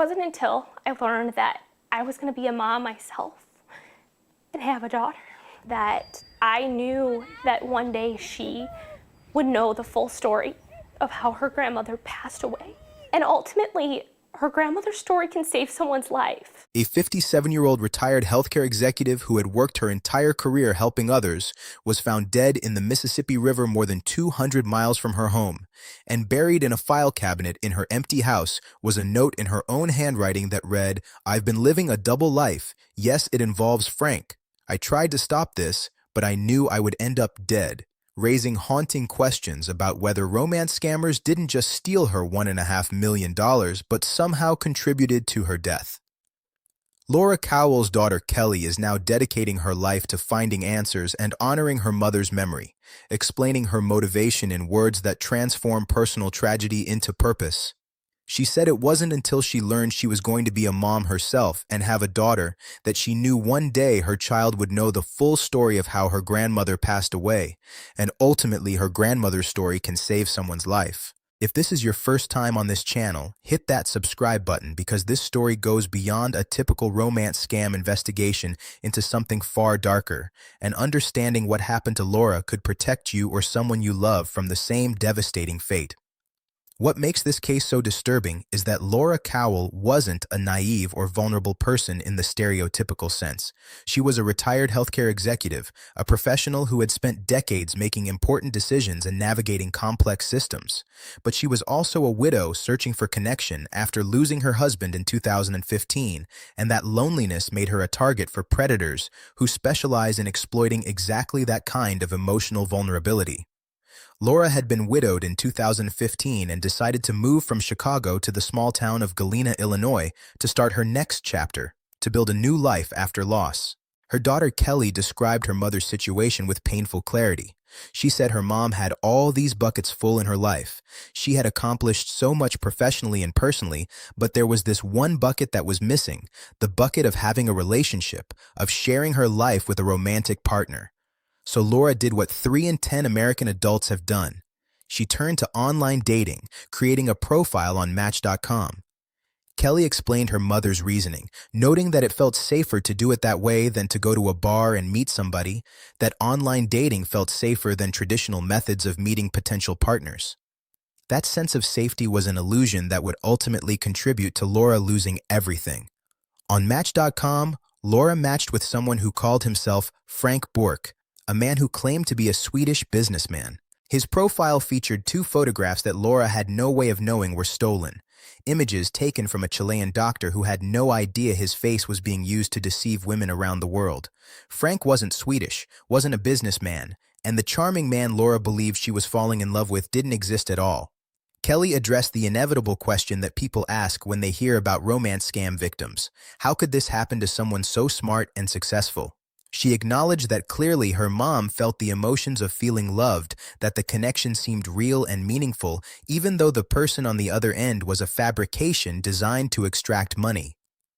It wasn't until I learned that I was going to be a mom myself and have a daughter that I knew that one day she would know the full story of how her grandmother passed away. And ultimately, her grandmother's story can save someone's life. A 57-year-old retired healthcare executive who had worked her entire career helping others was found dead in the Mississippi River more than 200 miles from her home, and buried in a file cabinet in her empty house was a note in her own handwriting that read, "I've been living a double life. Yes, it involves Frank. I tried to stop this, but I knew I would end up dead," raising haunting questions about whether romance scammers didn't just steal her $1.5 million, but somehow contributed to her death. Laura Cowell's daughter Kelly is now dedicating her life to finding answers and honoring her mother's memory, explaining her motivation in words that transform personal tragedy into purpose. She said it wasn't until she learned she was going to be a mom herself and have a daughter that she knew one day her child would know the full story of how her grandmother passed away, and ultimately her grandmother's story can save someone's life. If this is your first time on this channel, hit that subscribe button because this story goes beyond a typical romance scam investigation into something far darker, and understanding what happened to Laura could protect you or someone you love from the same devastating fate. What makes this case so disturbing is that Laura Cowell wasn't a naive or vulnerable person in the stereotypical sense. She was a retired healthcare executive, a professional who had spent decades making important decisions and navigating complex systems. But she was also a widow searching for connection after losing her husband in 2015, and that loneliness made her a target for predators who specialize in exploiting exactly that kind of emotional vulnerability. Laura had been widowed in 2015 and decided to move from Chicago to the small town of Galena, Illinois, to start her next chapter, to build a new life after loss. Her daughter Kelly described her mother's situation with painful clarity. She said her mom had all these buckets full in her life. She had accomplished so much professionally and personally, but there was this one bucket that was missing, the bucket of having a relationship, of sharing her life with a romantic partner. So Laura did what 3 in 10 American adults have done. She turned to online dating, creating a profile on Match.com. Kelly explained her mother's reasoning, noting that it felt safer to do it that way than to go to a bar and meet somebody, that online dating felt safer than traditional methods of meeting potential partners. That sense of safety was an illusion that would ultimately contribute to Laura losing everything. On Match.com, Laura matched with someone who called himself Frank Bork, a man who claimed to be a Swedish businessman. His profile featured 2 photographs that Laura had no way of knowing were stolen, images taken from a Chilean doctor who had no idea his face was being used to deceive women around the world. Frank wasn't Swedish, wasn't a businessman, and the charming man Laura believed she was falling in love with didn't exist at all. Kelly addressed the inevitable question that people ask when they hear about romance scam victims. How could this happen to someone so smart and successful? She acknowledged that clearly her mom felt the emotions of feeling loved, that the connection seemed real and meaningful, even though the person on the other end was a fabrication designed to extract money.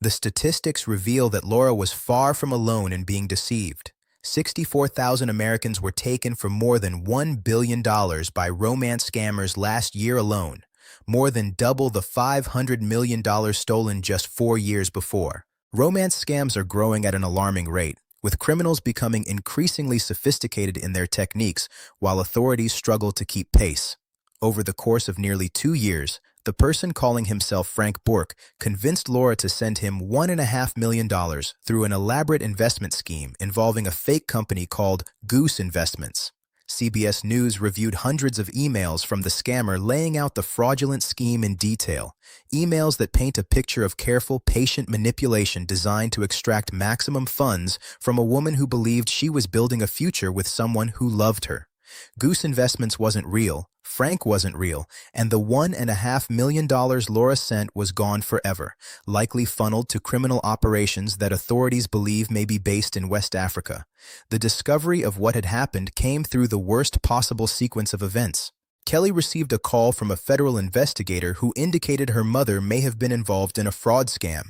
The statistics reveal that Laura was far from alone in being deceived. 64,000 Americans were taken for more than $1 billion by romance scammers last year alone, more than double the $500 million stolen just 4 years before. Romance scams are growing at an alarming rate, with criminals becoming increasingly sophisticated in their techniques while authorities struggle to keep pace. Over the course of nearly 2 years, the person calling himself Frank Bork convinced Laura to send him $1.5 million through an elaborate investment scheme involving a fake company called Goose Investments. CBS News reviewed hundreds of emails from the scammer laying out the fraudulent scheme in detail, emails that paint a picture of careful, patient manipulation designed to extract maximum funds from a woman who believed she was building a future with someone who loved her. Goose Investments wasn't real, Frank wasn't real, and the $1.5 million Laura sent was gone forever, likely funneled to criminal operations that authorities believe may be based in West Africa. The discovery of what had happened came through the worst possible sequence of events. Kelly received a call from a federal investigator who indicated her mother may have been involved in a fraud scam.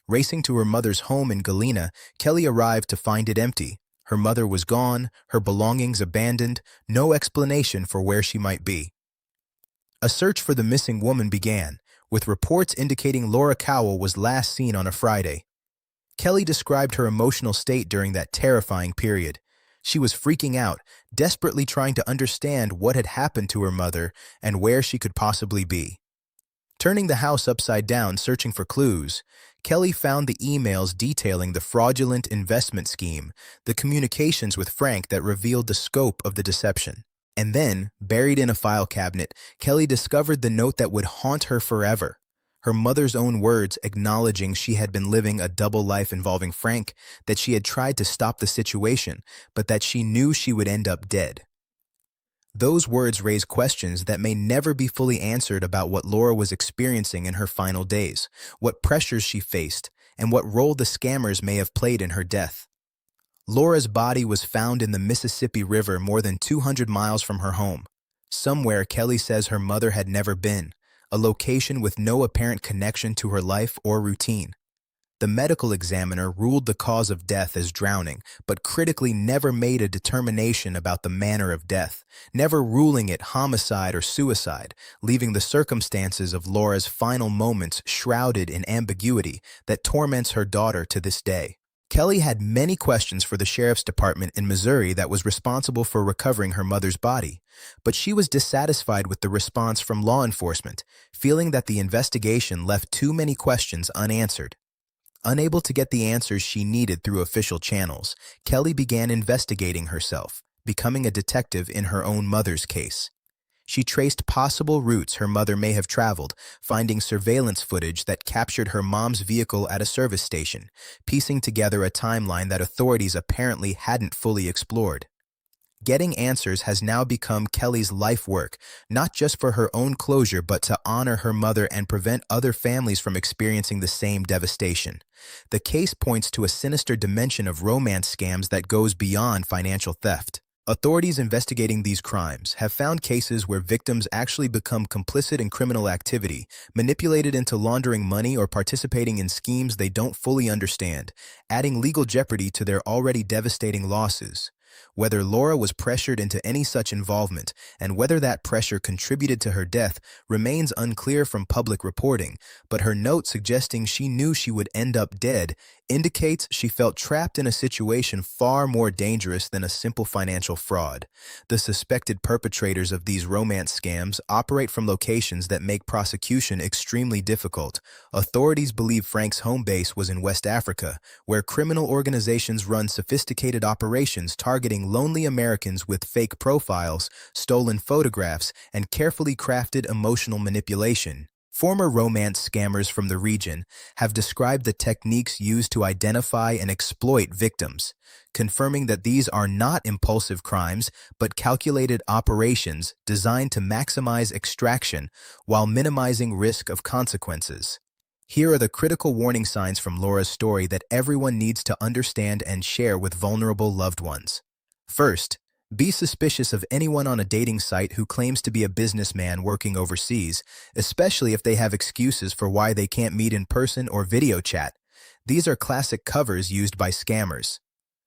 Racing to her mother's home in Galena, Kelly arrived to find it empty. Her mother was gone, her belongings abandoned, no explanation for where she might be. A search for the missing woman began, with reports indicating Laura Cowell was last seen on a Friday. Kelly described her emotional state during that terrifying period. She was freaking out, desperately trying to understand what had happened to her mother and where she could possibly be. Turning the house upside down searching for clues, Kelly found the emails detailing the fraudulent investment scheme, the communications with Frank that revealed the scope of the deception. And then, buried in a file cabinet, Kelly discovered the note that would haunt her forever. Her mother's own words acknowledging she had been living a double life involving Frank, that she had tried to stop the situation, but that she knew she would end up dead. Those words raise questions that may never be fully answered about what Laura was experiencing in her final days, what pressures she faced, and what role the scammers may have played in her death. Laura's body was found in the Mississippi River more than 200 miles from her home, somewhere Kelly says her mother had never been, a location with no apparent connection to her life or routine. The medical examiner ruled the cause of death as drowning, but critically never made a determination about the manner of death, never ruling it homicide or suicide, leaving the circumstances of Laura's final moments shrouded in ambiguity that torments her daughter to this day. Kelly had many questions for the sheriff's department in Missouri that was responsible for recovering her mother's body, but she was dissatisfied with the response from law enforcement, feeling that the investigation left too many questions unanswered. Unable to get the answers she needed through official channels, Kelly began investigating herself, becoming a detective in her own mother's case. She traced possible routes her mother may have traveled, finding surveillance footage that captured her mom's vehicle at a service station, piecing together a timeline that authorities apparently hadn't fully explored. Getting answers has now become Kelly's life work, not just for her own closure but to honor her mother and prevent other families from experiencing the same devastation. The case points to a sinister dimension of romance scams that goes beyond financial theft. Authorities investigating these crimes have found cases where victims actually become complicit in criminal activity, manipulated into laundering money or participating in schemes they don't fully understand, adding legal jeopardy to their already devastating losses. Whether Laura was pressured into any such involvement and whether that pressure contributed to her death remains unclear from public reporting, but her note suggesting she knew she would end up dead indicates she felt trapped in a situation far more dangerous than a simple financial fraud. The suspected perpetrators of these romance scams operate from locations that make prosecution extremely difficult. Authorities believe Frank's home base was in West Africa, where criminal organizations run sophisticated operations targeting lonely Americans with fake profiles, stolen photographs, and carefully crafted emotional manipulation. Former romance scammers from the region have described the techniques used to identify and exploit victims, confirming that these are not impulsive crimes but calculated operations designed to maximize extraction while minimizing risk of consequences. Here are the critical warning signs from Laura's story that everyone needs to understand and share with vulnerable loved ones. First, be suspicious of anyone on a dating site who claims to be a businessman working overseas, especially if they have excuses for why they can't meet in person or video chat. These are classic covers used by scammers.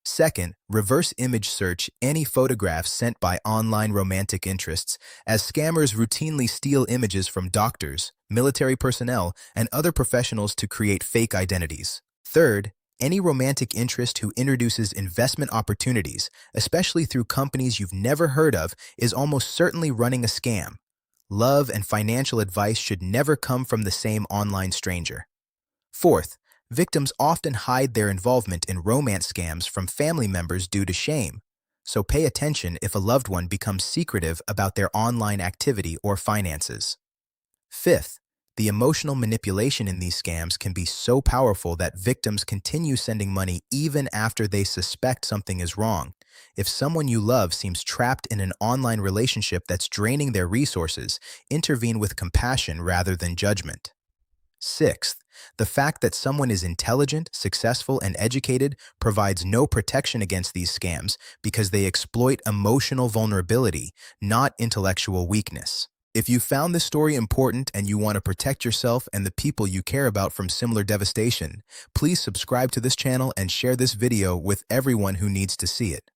Second, reverse image search any photographs sent by online romantic interests, as scammers routinely steal images from doctors, military personnel, and other professionals to create fake identities. Third, any romantic interest who introduces investment opportunities, especially through companies you've never heard of, is almost certainly running a scam. Love and financial advice should never come from the same online stranger. Fourth, victims often hide their involvement in romance scams from family members due to shame, so pay attention if a loved one becomes secretive about their online activity or finances. Fifth, the emotional manipulation in these scams can be so powerful that victims continue sending money even after they suspect something is wrong. If someone you love seems trapped in an online relationship that's draining their resources, intervene with compassion rather than judgment. Sixth, the fact that someone is intelligent, successful, and educated provides no protection against these scams because they exploit emotional vulnerability, not intellectual weakness. If you found this story important and you want to protect yourself and the people you care about from similar devastation, please subscribe to this channel and share this video with everyone who needs to see it.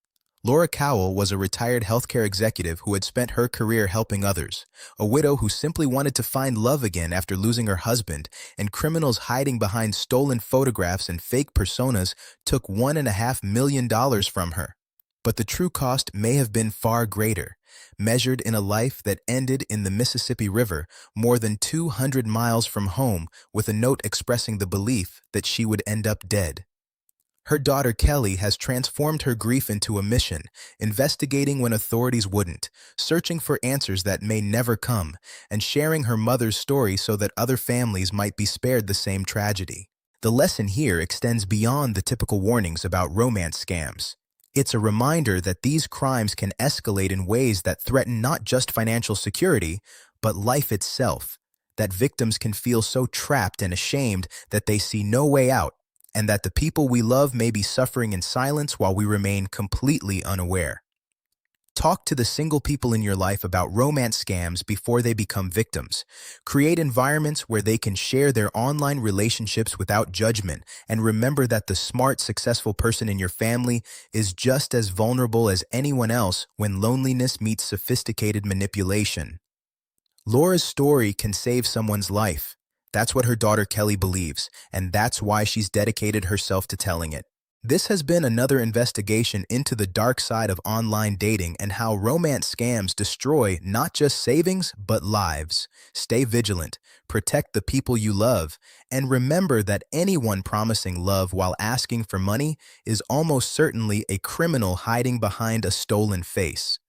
Laura Cowell was a retired healthcare executive who had spent her career helping others, a widow who simply wanted to find love again after losing her husband, and criminals hiding behind stolen photographs and fake personas took $1.5 million from her. But the true cost may have been far greater, measured in a life that ended in the Mississippi River more than 200 miles from home with a note expressing the belief that she would end up dead. Her daughter Kelly has transformed her grief into a mission, investigating when authorities wouldn't, searching for answers that may never come, and sharing her mother's story so that other families might be spared the same tragedy. The lesson here extends beyond the typical warnings about romance scams. It's a reminder that these crimes can escalate in ways that threaten not just financial security, but life itself, that victims can feel so trapped and ashamed that they see no way out, and that the people we love may be suffering in silence while we remain completely unaware. Talk to the single people in your life about romance scams before they become victims. Create environments where they can share their online relationships without judgment, and remember that the smart, successful person in your family is just as vulnerable as anyone else when loneliness meets sophisticated manipulation. Laura's story can save someone's life. That's what her daughter Kelly believes, and that's why she's dedicated herself to telling it. This has been another investigation into the dark side of online dating and how romance scams destroy not just savings, but lives. Stay vigilant, protect the people you love, and remember that anyone promising love while asking for money is almost certainly a criminal hiding behind a stolen face.